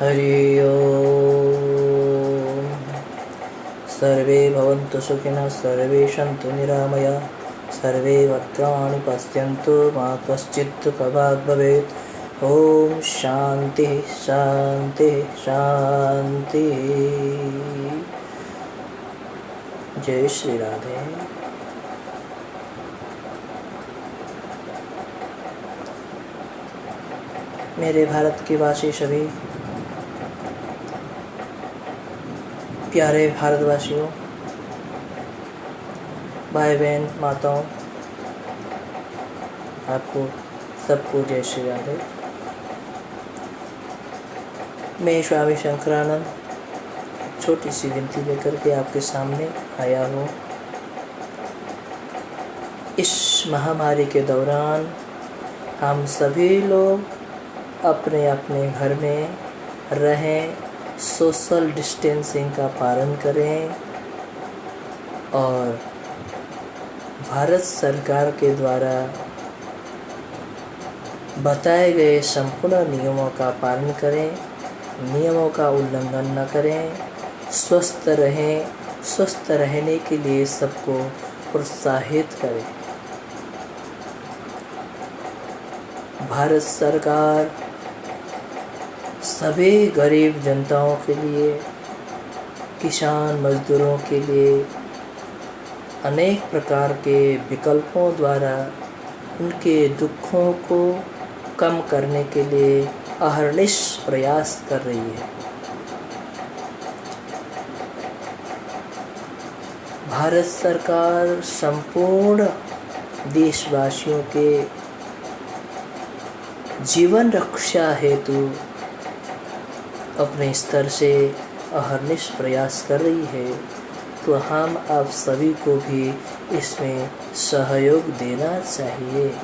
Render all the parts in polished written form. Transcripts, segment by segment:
हरि ओम। सर्वे भवन्तु सुखिनः, सर्वे सन्तु निरामया, सर्वे भद्राणि पश्यन्तु, मा कश्चित् दुःखभाग् भवेत्। ओम शांति शांति शांति। जय श्री राधे। मेरे भारत के वासी सभी प्यारे भारतवासियों, भाई बहन माताओं, आपको सबको जय श्री राधे। मैं स्वामी शंकरानंद छोटी सी विनती लेकर के आपके सामने आया हूँ। इस महामारी के दौरान हम सभी लोग अपने अपने घर में रहें, सोशल डिस्टेंसिंग का पालन करें और भारत सरकार के द्वारा बताए गए संपूर्ण नियमों का पालन करें, नियमों का उल्लंघन न करें, स्वस्थ रहें, स्वस्थ रहने के लिए सबको प्रोत्साहित करें। भारत सरकार सभी गरीब जनताओं के लिए, किसान मजदूरों के लिए अनेक प्रकार के विकल्पों द्वारा उनके दुखों को कम करने के लिए अहर्निश प्रयास कर रही है। भारत सरकार संपूर्ण देशवासियों के जीवन रक्षा हेतु अपने स्तर से अहर्निश प्रयास कर रही है, तो हम आप सभी को भी इसमें सहयोग देना चाहिए।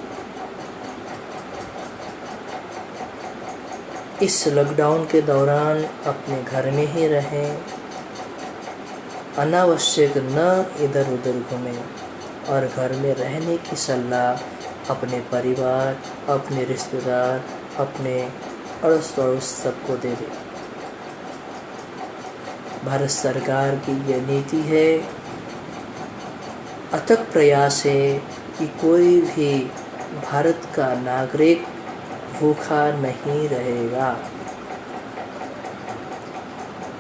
इस लॉकडाउन के दौरान अपने घर में ही रहें, अनावश्यक न इधर उधर घूमें और घर में रहने की सलाह अपने परिवार, अपने रिश्तेदार, अपने अड़ोस पड़ोस सबको दे दें। भारत सरकार की यह नीति है, अथक प्रयास है कि कोई भी भारत का नागरिक भूखा नहीं रहेगा।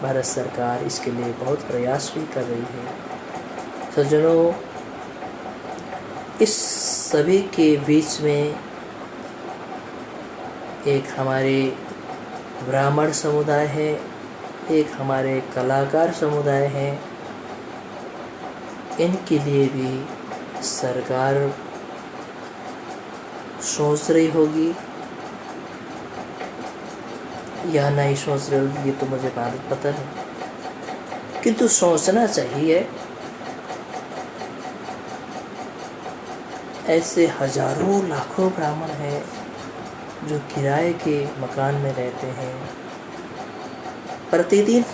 भारत सरकार इसके लिए बहुत प्रयास भी कर रही है। सज्जनों, इस सभी के बीच में एक हमारे ब्राह्मण समुदाय है, एक हमारे कलाकार समुदाय है। इनके लिए भी सरकार सोच रही होगी या नहीं सोच रही होगी, ये तो मुझे पता नहीं, किंतु सोचना चाहिए। ऐसे हजारों लाखों ब्राह्मण हैं जो किराए के मकान में रहते हैं, प्रतिदिन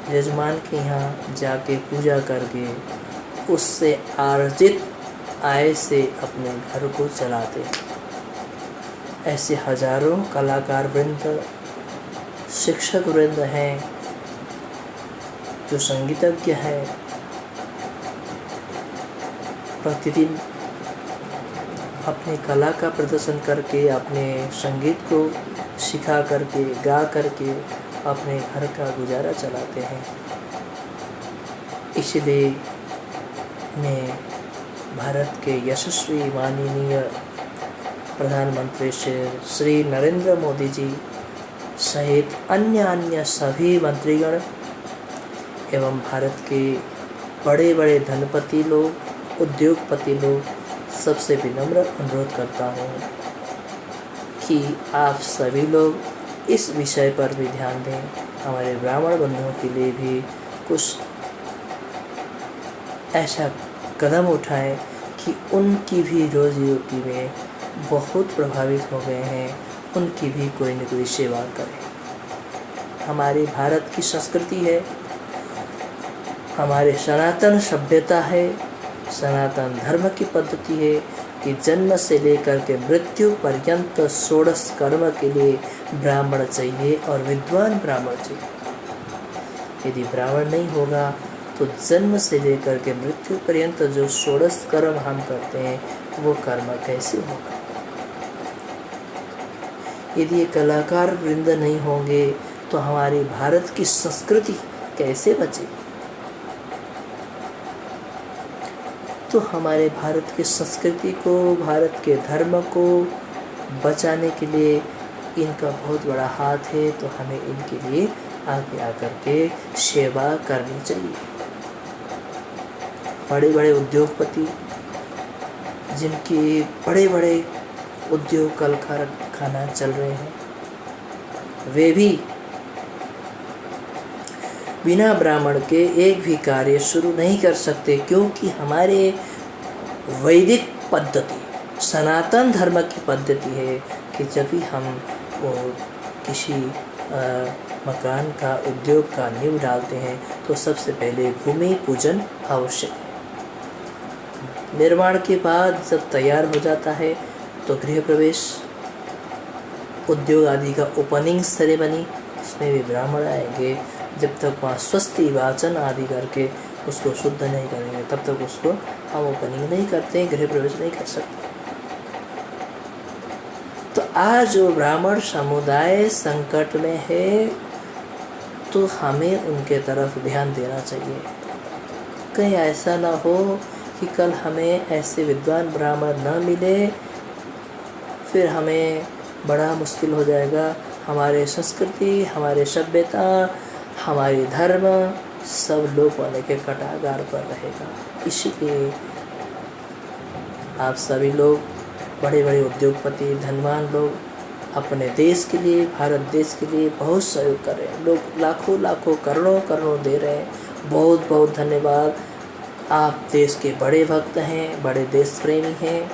यजमान के यहाँ जाके पूजा करके उससे अर्जित आय से अपने घर को चलाते हैं। ऐसे हजारों कलाकार वृंद, शिक्षक वृंद हैं जो संगीतज्ञ हैं, प्रतिदिन अपनी कला का प्रदर्शन करके, अपने संगीत को सिखा करके, गा करके अपने घर का गुजारा चलाते हैं। इसलिए मैं भारत के यशस्वी माननीय प्रधानमंत्री श्री नरेंद्र मोदी जी सहित अन्य सभी मंत्रीगण एवं भारत के बड़े बड़े धनपति लोग, उद्योगपति लोग, सबसे विनम्र अनुरोध करता हूँ कि आप सभी लोग इस विषय पर भी ध्यान दें। हमारे ब्राह्मण बंधुओं के लिए भी कुछ ऐसा कदम उठाएं कि उनकी भी रोजी रोटी में बहुत प्रभावित हो गए हैं, उनकी भी कोई न कोई सेवा करें। हमारे भारत की संस्कृति है, हमारे सनातन सभ्यता है, सनातन धर्म की पद्धति है कि जन्म से लेकर के मृत्यु पर्यंत षोडश कर्म के लिए ब्राह्मण चाहिए और विद्वान ब्राह्मण चाहिए। यदि ब्राह्मण नहीं होगा तो जन्म से लेकर के मृत्यु पर्यंत जो षोडश कर्म हम करते हैं वो कर्म कैसे होगा। यदि ये कलाकार वृंद नहीं होंगे तो हमारी भारत की संस्कृति कैसे बचेगी। तो हमारे भारत की संस्कृति को, भारत के धर्म को बचाने के लिए इनका बहुत बड़ा हाथ है। तो हमें इनके लिए आगे आकर के सेवा करनी चाहिए। बड़े बड़े उद्योगपति जिनके बड़े बड़े उद्योग कल कारखाना चल रहे हैं, वे भी बिना ब्राह्मण के एक भी कार्य शुरू नहीं कर सकते, क्योंकि हमारे वैदिक पद्धति, सनातन धर्म की पद्धति है कि जब भी हम वो किसी मकान का, उद्योग का नींव डालते हैं तो सबसे पहले भूमि पूजन आवश्यक है। निर्माण के बाद जब तैयार हो जाता है तो गृह प्रवेश, उद्योग आदि का ओपनिंग सेरेमनी, उसमें भी ब्राह्मण आएंगे। जब तक वहाँ स्वस्ति वाचन आदि करके उसको शुद्ध नहीं करेंगे तब तक उसको हम ओपनिंग नहीं करते, गृह प्रवेश नहीं कर सकते। तो आज जो ब्राह्मण समुदाय संकट में है तो हमें उनके तरफ ध्यान देना चाहिए। कहीं ऐसा ना हो कि कल हमें ऐसे विद्वान ब्राह्मण न मिले, फिर हमें बड़ा मुश्किल हो जाएगा। हमारे संस्कृति, हमारे सभ्यता, हमारी धर्म सब लोप होने के कगार पर रहेगा। इसीलिए आप सभी लोग, बड़े बड़े उद्योगपति, धनवान लोग अपने देश के लिए, भारत देश के लिए बहुत सहयोग कर रहे हैं। लोग लाखों लाखों करोड़ों करोड़ों दे रहे हैं। बहुत बहुत धन्यवाद। आप देश के बड़े भक्त हैं, बड़े देश प्रेमी हैं।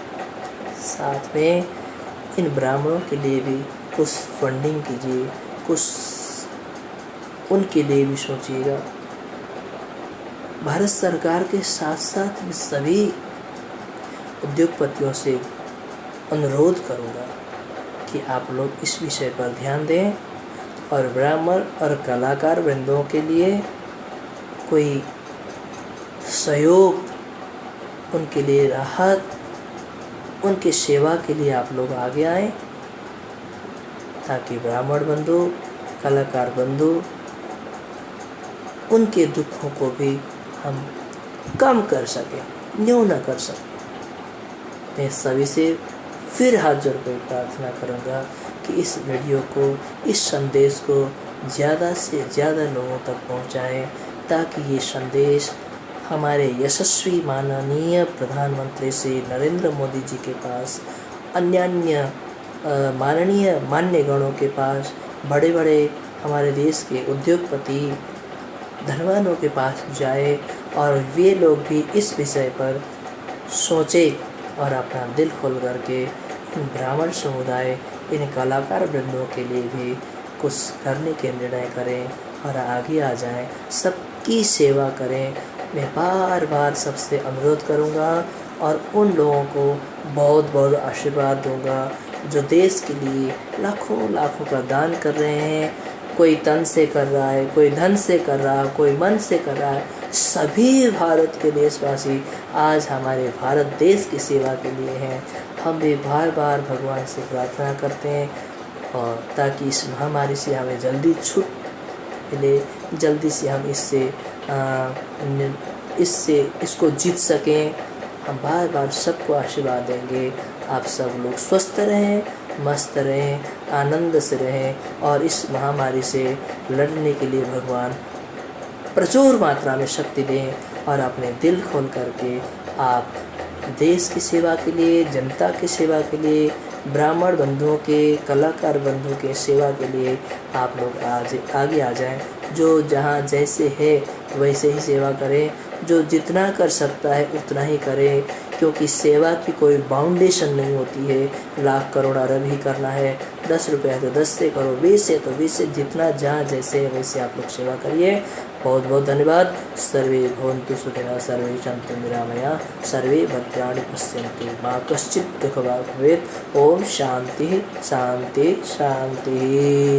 साथ में इन ब्राह्मणों के लिए भी कुछ फंडिंग कीजिए, कुछ उनके लिए भी सोचिएगा। भारत सरकार के साथ साथ सभी उद्योगपतियों से अनुरोध करूंगा कि आप लोग इस विषय पर ध्यान दें और ब्राह्मण और कलाकार वृंदों के लिए कोई सहयोग, उनके लिए राहत, उनके सेवा के लिए आप लोग आगे आएं, ताकि ब्राह्मण बंधु, कलाकार बंधु, उनके दुखों को भी हम कम कर सकें, न्यून कर सकें। मैं सभी से फिर हाथ जोड़कर प्रार्थना करूंगा कि इस वीडियो को, इस संदेश को ज़्यादा से ज़्यादा लोगों तक पहुंचाएं, ताकि ये संदेश हमारे यशस्वी माननीय प्रधानमंत्री श्री नरेंद्र मोदी जी के पास, अन्य माननीय मान्यगणों के पास, बड़े बड़े हमारे देश के उद्योगपति, धनवानों के पास जाए और वे लोग भी इस विषय पर सोचें और अपना दिल खोल करके इन ब्राह्मण समुदाय, इन कलाकार वृंदों के लिए भी कुछ करने के निर्णय करें और आगे आ जाएं, सबकी सेवा करें। मैं बार बार सबसे अनुरोध करूंगा और उन लोगों को बहुत बहुत आशीर्वाद दूंगा जो देश के लिए लाखों लाखों का दान कर रहे हैं। कोई तन से कर रहा है, कोई धन से कर रहा है, कोई मन से कर रहा है। सभी भारत के देशवासी आज हमारे भारत देश की सेवा के लिए हैं। हम भी बार बार भगवान से प्रार्थना करते हैं और ताकि इस महामारी से हमें जल्दी छूट मिले, जल्दी से हम इसको जीत सकें। हम बार बार सबको आशीर्वाद देंगे। आप सब लोग स्वस्थ रहें, मस्त रहें, आनंद से रहें और इस महामारी से लड़ने के लिए भगवान प्रचुर मात्रा में शक्ति दें और अपने दिल खोल करके आप देश की सेवा के लिए, जनता की सेवा के लिए, ब्राह्मण बंधुओं के, कलाकार बंधुओं के सेवा के लिए आप लोग आज आगे आ जाएं। जो जहाँ जैसे है वैसे ही सेवा करें, जो जितना कर सकता है उतना ही करें, क्योंकि सेवा की कोई बाउंडेशन नहीं होती है। लाख करोड़ अरब ही करना है, 10 रुपये तो 10 से करो, 20 से तो 20 से, जितना जहाँ जैसे वैसे आप लोग सेवा करिए। बहुत बहुत धन्यवाद। सर्वे भवन्तु सुखिनः, सर्वे सन्तु निरामया, सर्वे भद्राणि पश्यन्तु, मा कश्चित् दुःखभाग् भवेत्। ओम शांति शांति शांति।